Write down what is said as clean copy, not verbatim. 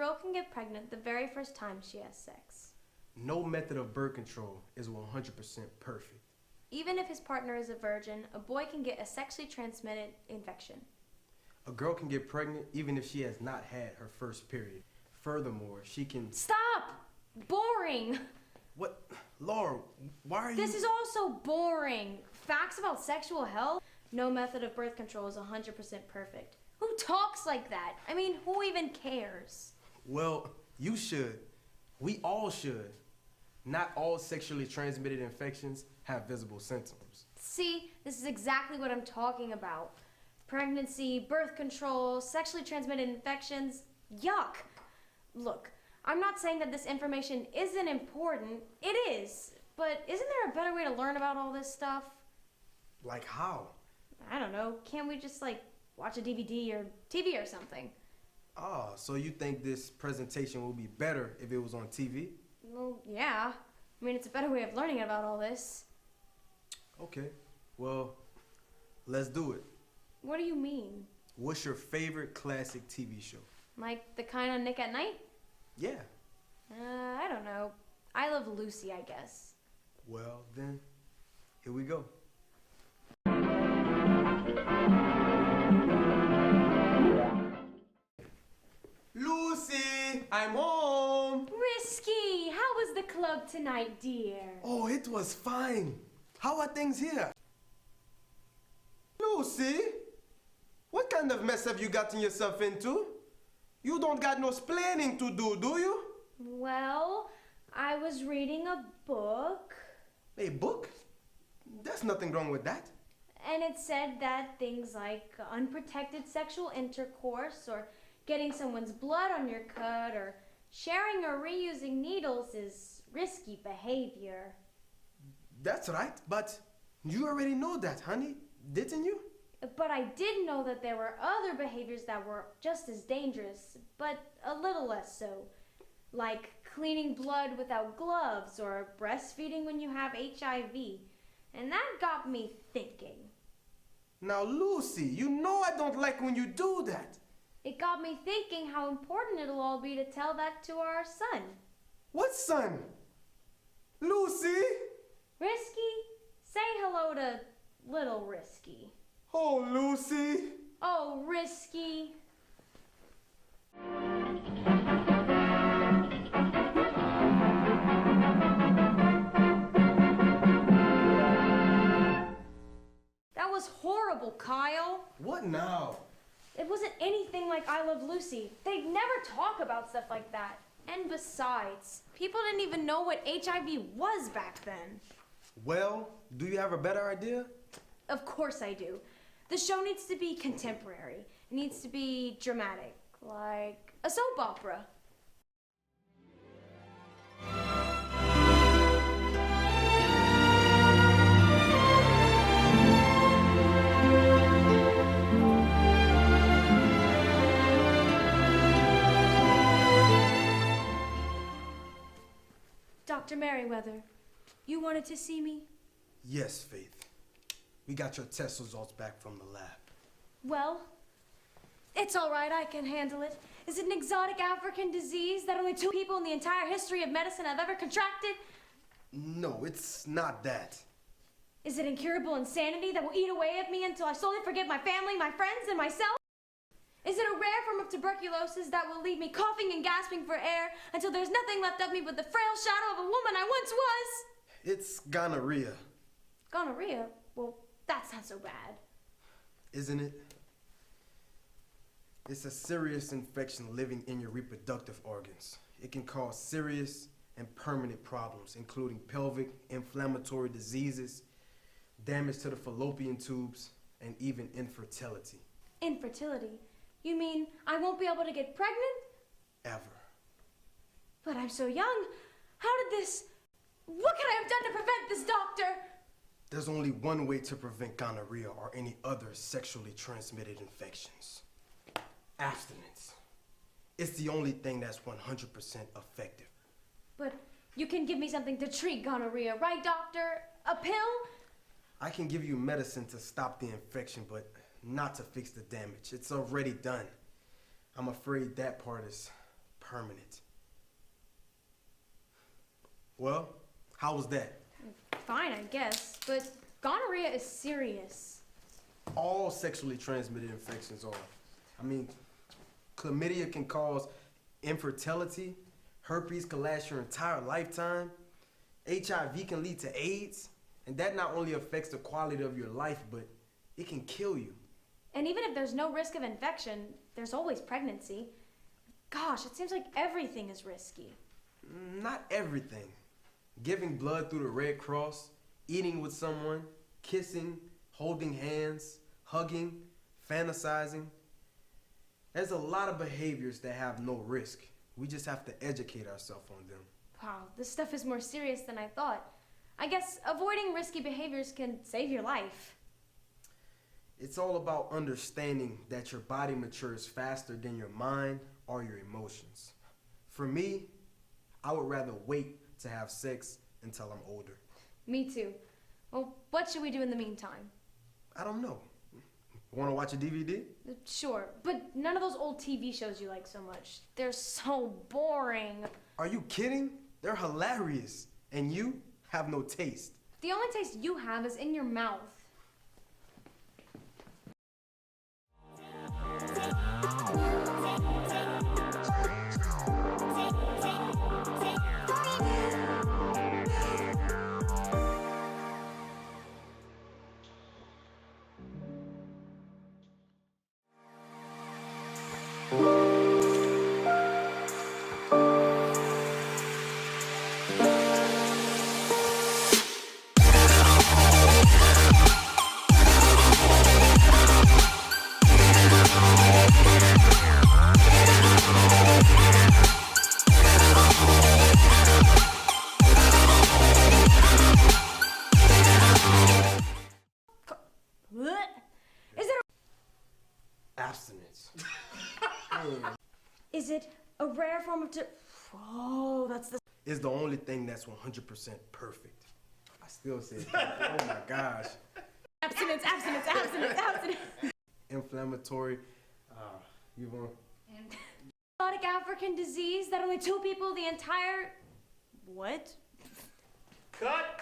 girl can get pregnant the very first time she has sex. No method of birth control is 100% perfect. Even if his partner is a virgin, a boy can get a sexually transmitted infection. A girl can get pregnant even if she has not had her first period. Furthermore, she can... Stop! Boring! What? Laura, why are you... This is all so boring. Facts about sexual health? No method of birth control is 100% perfect. Who talks like that? I mean, who even cares? Well, you should. We all should. Not all sexually transmitted infections have visible symptoms. See, this is exactly what I'm talking about. Pregnancy, birth control, sexually transmitted infections, yuck. Look, I'm not saying that this information isn't important. It is. But isn't there a better way to learn about all this stuff? Like how? I don't know. Can't we just, watch a DVD or TV or something? Ah, so you think this presentation will be better if it was on TV? Well, yeah. I mean, it's a better way of learning about all this. Okay. Well, let's do it. What do you mean? What's your favorite classic TV show? Like the kind on Nick at Night? Yeah. I don't know. I Love Lucy, I guess. Well, then, here we go. Lucy, I'm home. Risky, how was the club tonight, dear? Oh, it was fine. How are things here? Lucy, what kind of mess have you gotten yourself into? You don't got no splaining to do you? Well, I was reading a book. A book? There's nothing wrong with that. And it said that things like unprotected sexual intercourse or getting someone's blood on your cut or sharing or reusing needles is risky behavior. That's right, but you already know that, honey, didn't you? But I did know that there were other behaviors that were just as dangerous, but a little less so. Like cleaning blood without gloves or breastfeeding when you have HIV. And that got me thinking. Now, Lucy, you know I don't like when you do that. It got me thinking how important it'll all be to tell that to our son. What son? Lucy? Risky, say hello to little Risky. Oh, Lucy. Oh, Risky. That was horrible, Kyle. What now? It wasn't anything like I Love Lucy. They'd never talk about stuff like that. And besides, people didn't even know what HIV was back then. Well, do you have a better idea? Of course I do. The show needs to be contemporary. It needs to be dramatic, like a soap opera. Dr. Merriweather, you wanted to see me? Yes, Faith. We got your test results back from the lab. Well, it's all right, I can handle it. Is it an exotic African disease that only 2 people in the entire history of medicine have ever contracted? No, it's not that. Is it incurable insanity that will eat away at me until I slowly forget my family, my friends, and myself? Is it a rare form of tuberculosis that will leave me coughing and gasping for air until there's nothing left of me but the frail shadow of a woman I once was? It's gonorrhea. Gonorrhea? Well, that's not so bad. Isn't it? It's a serious infection living in your reproductive organs. It can cause serious and permanent problems, including pelvic, inflammatory diseases, damage to the fallopian tubes, and even infertility. Infertility? You mean I won't be able to get pregnant? Ever. But I'm so young. How did this... What could I have done to prevent this, doctor? There's only one way to prevent gonorrhea or any other sexually transmitted infections. Abstinence. It's the only thing that's 100% effective. But you can give me something to treat gonorrhea, right, doctor? A pill? I can give you medicine to stop the infection, but not to fix the damage. It's already done. I'm afraid that part is permanent. Well, how was that? Fine, I guess, but gonorrhea is serious. All sexually transmitted infections are. I mean, chlamydia can cause infertility, herpes can last your entire lifetime, HIV can lead to AIDS, and that not only affects the quality of your life, but it can kill you. And even if there's no risk of infection, there's always pregnancy. Gosh, it seems like everything is risky. Not everything. Giving blood through the Red Cross, eating with someone, kissing, holding hands, hugging, fantasizing. There's a lot of behaviors that have no risk. We just have to educate ourselves on them. Wow, this stuff is more serious than I thought. I guess avoiding risky behaviors can save your life. It's all about understanding that your body matures faster than your mind or your emotions. For me, I would rather wait to have sex until I'm older. Me too. Well, what should we do in the meantime? I don't know. Want to watch a DVD? Sure, but none of those old TV shows you like so much. They're so boring. Are you kidding? They're hilarious. And you have no taste. The only taste you have is in your mouth. Is it Abstinence. Is it a rare form of Oh, that's the... It's the only thing that's 100% perfect. I still say, oh my gosh. Abstinence, abstinence, abstinence, abstinence. Inflammatory. You want? Exotic African disease that only 2 people the entire... What? Cut!